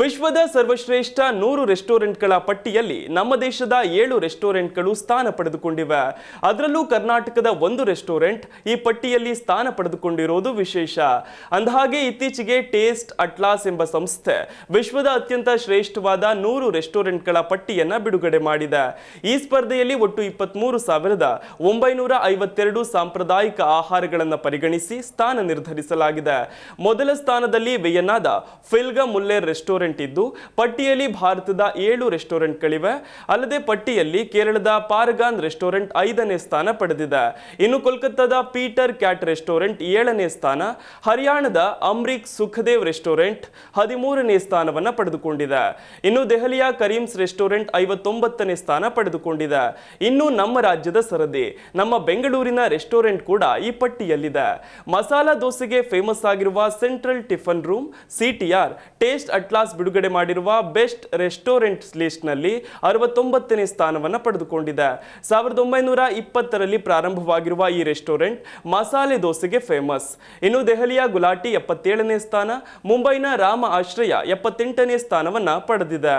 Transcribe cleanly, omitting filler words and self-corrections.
ವಿಶ್ವದ ಸರ್ವಶ್ರೇಷ್ಠ 100 ರೆಸ್ಟೋರೆಂಟ್ಗಳ ಪಟ್ಟಿಯಲ್ಲಿ ನಮ್ಮ ದೇಶದ 7 ರೆಸ್ಟೋರೆಂಟ್ಗಳು ಸ್ಥಾನ ಪಡೆದುಕೊಂಡಿವೆ. ಅದರಲ್ಲೂ ಕರ್ನಾಟಕದ ಒಂದು ರೆಸ್ಟೋರೆಂಟ್ ಈ ಪಟ್ಟಿಯಲ್ಲಿ ಸ್ಥಾನ ಪಡೆದುಕೊಂಡಿರೋದು ವಿಶೇಷ. ಅಂದಹಾಗೆ ಇತ್ತೀಚೆಗೆ ಟೇಸ್ಟ್ ಅಟ್ಲಾಸ್ ಎಂಬ ಸಂಸ್ಥೆ ವಿಶ್ವದ ಅತ್ಯಂತ ಶ್ರೇಷ್ಠವಾದ 100 ರೆಸ್ಟೋರೆಂಟ್ಗಳ ಪಟ್ಟಿಯನ್ನ ಬಿಡುಗಡೆ ಮಾಡಿದೆ. ಈ ಸ್ಪರ್ಧೆಯಲ್ಲಿ ಒಟ್ಟು 23,952 ಸಾಂಪ್ರದಾಯಿಕ ಆಹಾರಗಳನ್ನು ಪರಿಗಣಿಸಿ ಸ್ಥಾನ ನಿರ್ಧರಿಸಲಾಗಿದೆ. ಮೊದಲ ಸ್ಥಾನದಲ್ಲಿ ವಿಯೆನ್ನಾದ ಫಿಲ್ಗಾ ಮುಲ್ಲೇರ್ ರೆಸ್ಟೋರೆಂಟ್ ಇದ್ದು ಪಟ್ಟಿಯಲ್ಲಿ ಭಾರತದ 7 ರೆಸ್ಟೋರೆಂಟ್ಗಳಿವೆ. ಅಲ್ಲದೆ ಪಟ್ಟಿಯಲ್ಲಿ ಕೇರಳದ ಪಾರಗಾನ್ ರೆಸ್ಟೋರೆಂಟ್ 5ನೇ ಸ್ಥಾನ ಪಡೆದಿದೆ. ಇನ್ನು ಕೋಲ್ಕತ್ತಾದ ಪೀಟರ್ ಕ್ಯಾಟ್ ರೆಸ್ಟೋರೆಂಟ್ 7ನೇ ಸ್ಥಾನ, ಹರಿಯಾಣದ ಅಮ್ರಿಕ್ ಸುಖದೇವ್ ರೆಸ್ಟೋರೆಂಟ್ 13ನೇ ಸ್ಥಾನವನ್ನು ಪಡೆದುಕೊಂಡಿದೆ. ಇನ್ನು ದೆಹಲಿಯ ಕರೀಮ್ಸ್ ರೆಸ್ಟೋರೆಂಟ್ 59ನೇ ಸ್ಥಾನ ಪಡೆದುಕೊಂಡಿದೆ. ಇನ್ನು ನಮ್ಮ ರಾಜ್ಯದ ಸರದಿ ನಮ್ಮ ಬೆಂಗಳೂರಿನ ರೆಸ್ಟೋರೆಂಟ್ ಕೂಡ ಈ ಪಟ್ಟಿಯಲ್ಲಿದೆ. ಮಸಾಲಾ ದೋಸೆಗೆ ಫೇಮಸ್ ಆಗಿರುವ central tiffin room CTR taste atlas ಬಿಡುಗಡೆ ಮಾಡಿರುವ ಬೆಸ್ಟ್ ರೆಸ್ಟೋರೆಂಟ್ಸ್ ಲಿಸ್ಟ್ ನಲ್ಲಿ 69ನೇ ಸ್ಥಾನವನ್ನು ಪಡೆದುಕೊಂಡಿದೆ. 1920ರಲ್ಲಿ ಪ್ರಾರಂಭವಾಗಿರುವ ಈ ರೆಸ್ಟೋರೆಂಟ್ ಮಸಾಲೆ ದೋಸೆಗೆ ಫೇಮಸ್. ಇನ್ನು ದೆಹಲಿಯ ಗುಲಾಟಿ 77ನೇ ಸ್ಥಾನ, ಮುಂಬೈನ ರಾಮ ಆಶ್ರಯ 78ನೇ ಸ್ಥಾನವನ್ನ ಪಡೆದಿದೆ.